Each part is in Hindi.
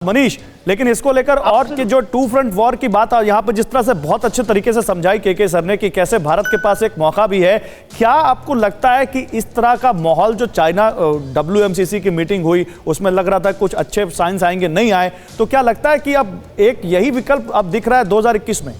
मनीष, लेकिन इसको लेकर और कि जो टू फ्रंट वॉर की बात यहाँ पर जिस तरह से बहुत अच्छे तरीके से समझाई के सर ने कि कैसे भारत के पास एक मौका भी है, क्या आपको लगता है कि इस तरह का माहौल जो चाइना WMCC की मीटिंग हुई उसमें लग रहा था कुछ अच्छे साइंस आएंगे, नहीं आए, तो क्या लगता है कि अब एक यही विकल्प अब दिख रहा है 2021 में?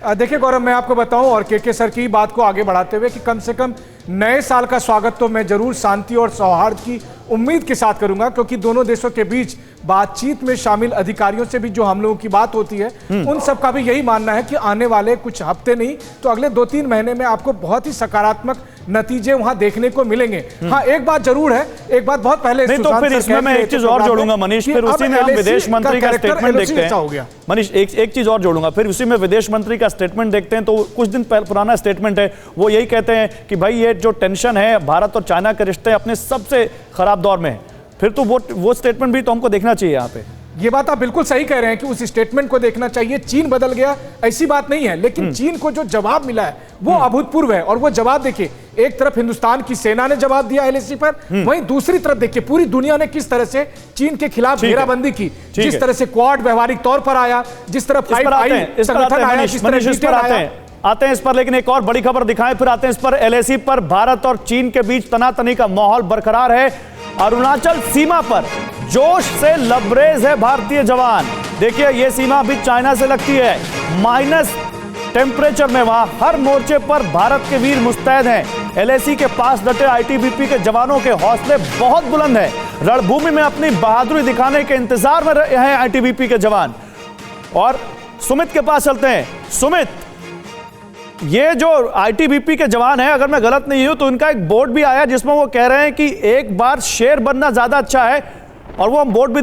देखिए गौरव, मैं आपको बताऊं और के सर की बात को आगे बढ़ाते हुए कि कम से कम नए साल का स्वागत तो मैं जरूर शांति और सौहार्द की उम्मीद के साथ करूंगा, क्योंकि दोनों देशों के बीच बातचीत में शामिल अधिकारियों से भी जो हम लोगों की बात होती है उन सब का भी यही मानना है कि आने वाले कुछ हफ्ते नहीं तो अगले 2-3 महीने में आपको बहुत ही सकारात्मक नतीजे वहां देखने को मिलेंगे। हाँ, एक बात जरूर है, एक बात बहुत पहले नहीं तो फिर इसमें मैं एक चीज और जोड़ूंगा मनीष, फिर उसी में हम विदेश मंत्री का स्टेटमेंट देखते हैं। मनीष, एक चीज और जोड़ूंगा, फिर उसी में विदेश मंत्री का स्टेटमेंट देखते हैं तो कुछ दिन पुराना स्टेटमेंट है, वो यही कहते हैं कि भाई ये जो टेंशन है भारत और चाइना के रिश्ते अपने सबसे खराब दौर में है। फिर तो वो स्टेटमेंट भी तो हमको देखना चाहिए यहाँ पे। ये बात आप बिल्कुल सही कह रहे हैं कि उस स्टेटमेंट को देखना चाहिए। चीन बदल गया ऐसी बात नहीं है, लेकिन चीन को जो जवाब मिला है वो अभूतपूर्व है। और वो जवाब देखिए, एक तरफ हिंदुस्तान की सेना ने जवाब दिया LAC पर, वहीं दूसरी तरफ देखिए पूरी दुनिया ने किस तरह से चीन के खिलाफ घेराबंदी की, जिस तरह से क्वाड व्यवहारिक तौर पर आया, जिस तरह संगठन आया, जिस तरह आते हैं इस पर। लेकिन एक और बड़ी खबर दिखाएं, फिर आते हैं इस पर। LAC पर भारत और चीन के बीच तनातनी का माहौल बरकरार है। अरुणाचल सीमा पर जोश से लबरेज है भारतीय जवान। देखिए ये सीमा अभी चाइना से लगती है, माइनस टेम्परेचर में वहां हर मोर्चे पर भारत के वीर मुस्तैद हैं। LAC के पास डटे ITBP के जवानों के हौसले बहुत बुलंद हैं। रणभूमि में अपनी बहादुरी दिखाने के इंतजार में हैं ITBP के जवान। और सुमित के पास चलते हैं। सुमित, ये जो ITBP के जवान हैं, अगर मैं गलत नहीं हूं तो इनका एक बोर्ड भी आया जिसमें वो कह रहे हैं कि एक बार शेर बनना ज्यादा अच्छा है, और वो हम बोर्ड भी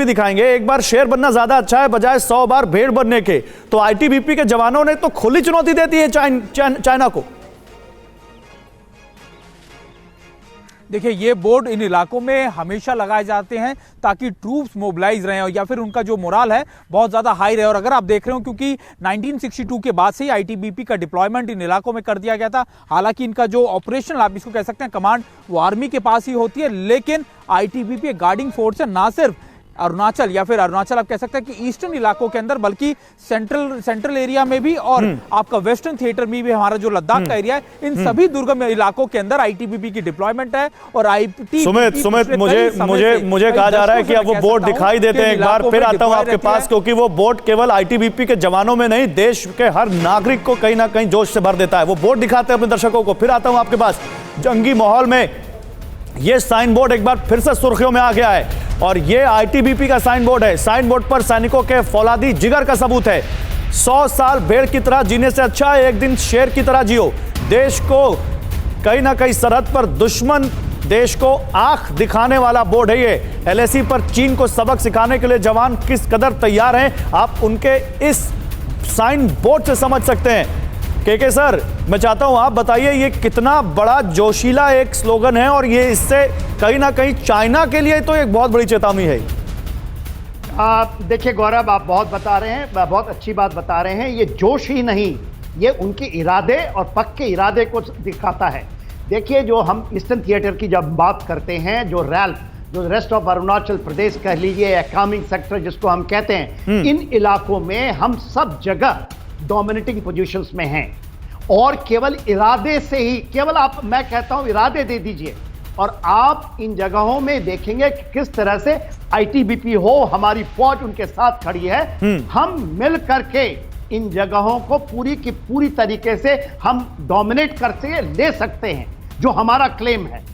दिखाएंगे, एक बार शेर बनना ज्यादा अच्छा है बजाय 100 बार भेड़ बनने के। तो ITBP के जवानों ने तो खुली चुनौती देती है चाइना को। देखिए ये बोर्ड इन इलाकों में हमेशा लगाए जाते हैं ताकि ट्रूप्स मोबिलाइज रहे या फिर उनका जो मोराल है बहुत ज्यादा हाई रहे। और अगर आप देख रहे हो, क्योंकि 1962 के बाद से ही ITBP का डिप्लॉयमेंट इन इलाकों में कर दिया गया था। हालांकि इनका जो ऑपरेशन आप इसको कह सकते हैं कमांड वो आर्मी के पास ही होती है, लेकिन ITBP एक गार्डिंग फोर्स है, ना सिर्फ अरुणाचल या फिर अरुणाचल आप कह सकते हैं कि ईस्टर्न इलाकों के अंदर, बल्कि सेंट्रल एरिया में भी और आपका वेस्टर्न थिएटर में भी, हमारा जो लद्दाख का एरिया है, इन सभी दुर्गम इलाकों के अंदर ITBP की डिप्लॉयमेंट है। और सुमित, मुझे कहा जा रहा है कि अब वो बोर्ड दिखाई देते हैं। एक बार फिर आता हूं आपके पास, क्योंकि वो बोर्ड केवल ITBP के जवानों में नहीं, देश के हर नागरिक को कहीं ना कहीं जोश से भर देता है। वो बोर्ड दिखाते हैं अपने दर्शकों को। फिर आता हूं आपके पास। जंगी माहौल में ये साइन बोर्ड एक बार फिर से सुर्खियों में आ गया है, और ये ITBP का साइन बोर्ड है। साइन बोर्ड पर सैनिकों के फौलादी जिगर का सबूत है। 100 साल भेड़ की तरह जीने से अच्छा है एक दिन शेर की तरह जियो। देश को कहीं ना कहीं सरहद पर दुश्मन देश को आंख दिखाने वाला बोर्ड है ये। LAC पर चीन को सबक सिखाने के लिए जवान किस कदर तैयार हैं, आप उनके इस साइन बोर्ड से समझ सकते हैं। के सर, मैं चाहता हूं आप बताइए ये कितना बड़ा जोशीला एक स्लोगन है, और ये इससे कहीं ना कहीं चाइना के लिए तो एक बहुत बड़ी चेतावनी है। देखिए गौरव, आप बहुत बता रहे हैं, बहुत अच्छी बात बता रहे हैं। ये जोश ही नहीं, ये उनके इरादे और पक्के इरादे को दिखाता है। देखिए जो हम ईस्टर्न थिएटर की जब बात करते हैं, जो रेस्ट ऑफ अरुणाचल प्रदेश कह लीजिए या कामिंग सेक्टर जिसको हम कहते हैं, इन इलाकों में हम सब जगह डोमिनेटिंग पोजीशंस में हैं। और केवल इरादे से ही, मैं कहता हूं इरादे दे दीजिए और आप इन जगहों में देखेंगे कि किस तरह से ITBP हो, हमारी फौज उनके साथ खड़ी है। हम मिल करके इन जगहों को पूरी की पूरी तरीके से हम डोमिनेट करके ले सकते हैं, जो हमारा क्लेम है।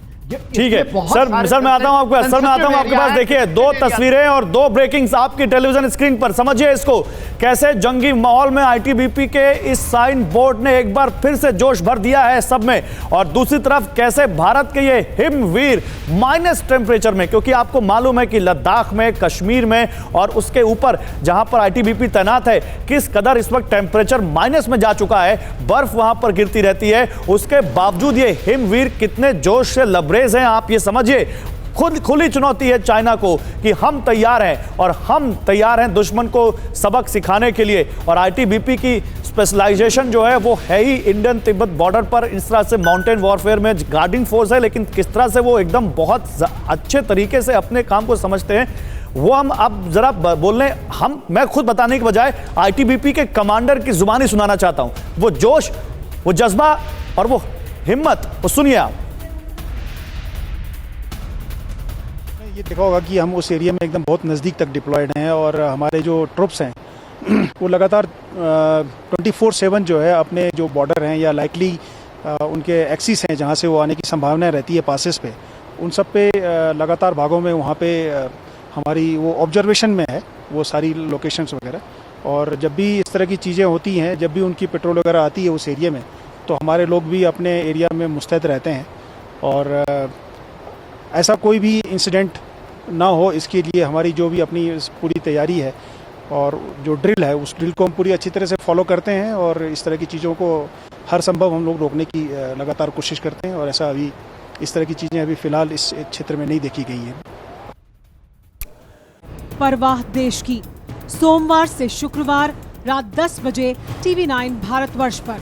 ठीक है सर, मैं आता हूं आपके पास। देखिए 2 तस्वीरें और 2 ब्रेकिंग्स आपकी टेलीविजन स्क्रीन पर। समझिए इसको, कैसे जंगी माहौल में ITBP के इस साइन बोर्ड ने एक बार फिर से जोश भर दिया है सब में, और दूसरी तरफ कैसे भारत के ये हिमवीर माइनस टेम्परेचर में, क्योंकि आपको मालूम है कि लद्दाख में, कश्मीर में और उसके ऊपर जहां पर ITBP तैनात है, किस कदर इस वक्त टेम्परेचर माइनस में जा चुका है, बर्फ वहां पर गिरती रहती है। उसके बावजूद ये हिमवीर कितने जोश से लबरेज हैं, आप ये समझिए। खुली चुनौती है चाइना को कि हम तैयार हैं, और हम तैयार हैं दुश्मन को सबक सिखाने के लिए। और ITBP की स्पेशलाइजेशन जो है वो है ही इंडियन तिब्बत बॉर्डर पर इस तरह से माउंटेन वॉरफेयर में गार्डिंग फोर्स है, लेकिन किस तरह से वो एकदम बहुत अच्छे तरीके से अपने काम को समझते हैं वो हम अब जरा बोलने मैं खुद बताने के बजाय आईटीबीपी के कमांडर की जुबानी सुनाना चाहता हूं। वो जोश, वो जज्बा और वो हिम्मत, वो सुनिए आप। ये देखा होगा कि हम उस एरिया में एकदम बहुत नज़दीक तक डिप्लॉयड हैं और हमारे जो ट्रुप्स हैं वो लगातार 24/7 जो है अपने जो बॉर्डर हैं या लाइकली उनके एक्सिस हैं जहाँ से वो आने की संभावना रहती है पासेस पे, उन सब पे लगातार भागों में वहाँ पे हमारी वो ऑब्जर्वेशन में है वो सारी लोकेशंस वगैरह। और जब भी इस तरह की चीज़ें होती हैं, जब भी उनकी पेट्रोल वगैरह आती है उस एरिया में, तो हमारे लोग भी अपने एरिया में मुस्तैद रहते हैं और ऐसा कोई भी इंसिडेंट ना हो इसके लिए हमारी जो भी अपनी पूरी तैयारी है और जो ड्रिल है उस ड्रिल को हम पूरी अच्छी तरह से फॉलो करते हैं और इस तरह की चीज़ों को हर संभव हम लोग रोकने की लगातार कोशिश करते हैं। और ऐसा अभी इस तरह की चीज़ें अभी फ़िलहाल इस क्षेत्र में नहीं देखी गई हैं। परवाह देश की, सोमवार से शुक्रवार रात 10 बजे TV9 भारतवर्ष पर।